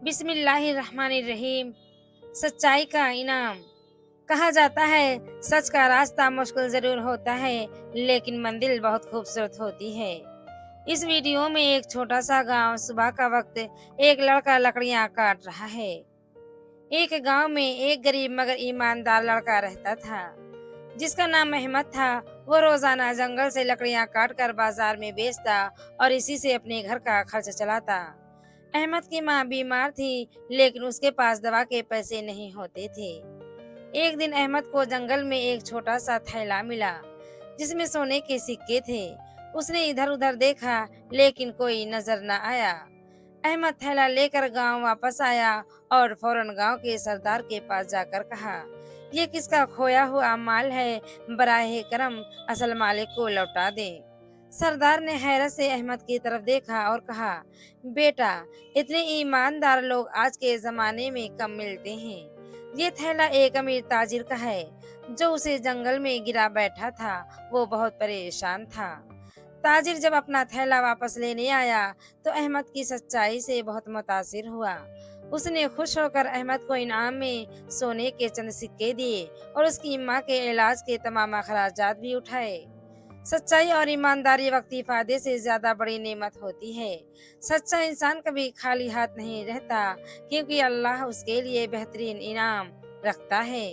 बिस्मिल्लाहिर्रहमानिर्रहीम। सच्चाई का इनाम। कहा जाता है, सच का रास्ता मुश्किल जरूर होता है, लेकिन मंजिल बहुत खूबसूरत होती है। इस वीडियो में एक छोटा सा गांव, सुबह का वक्त, एक लड़का लकड़ियां काट रहा है। एक गांव में एक गरीब मगर ईमानदार लड़का रहता था, जिसका नाम अहमद था। वो रोजाना जंगल से लकड़ियां काट कर बाजार में बेचता और इसी से अपने घर का खर्च चलाता। अहमद की माँ बीमार थी, लेकिन उसके पास दवा के पैसे नहीं होते थे। एक दिन अहमद को जंगल में एक छोटा सा थैला मिला, जिसमें सोने के सिक्के थे। उसने इधर उधर देखा, लेकिन कोई नजर न आया। अहमद थैला लेकर गांव वापस आया और फौरन गांव के सरदार के पास जाकर कहा, ये किसका खोया हुआ माल है? बराहे करम असल मालिक को लौटा दे। सरदार ने हैरत से अहमद की तरफ देखा और कहा, बेटा, इतने ईमानदार लोग आज के जमाने में कम मिलते हैं। ये थैला एक अमीर ताजिर का है, जो उसे जंगल में गिरा बैठा था। वो बहुत परेशान था। ताजिर जब अपना थैला वापस लेने आया, तो अहमद की सच्चाई से बहुत मुतासिर हुआ। उसने खुश होकर अहमद को इनाम में सोने के चंद सिक्के दिए और उसकी माँ के इलाज के तमाम अखराजात भी उठाए। सच्चाई और ईमानदारी वक्ती फायदे से ज्यादा बड़ी नेमत होती है। सच्चा इंसान कभी खाली हाथ नहीं रहता, क्योंकि अल्लाह उसके लिए बेहतरीन इनाम रखता है।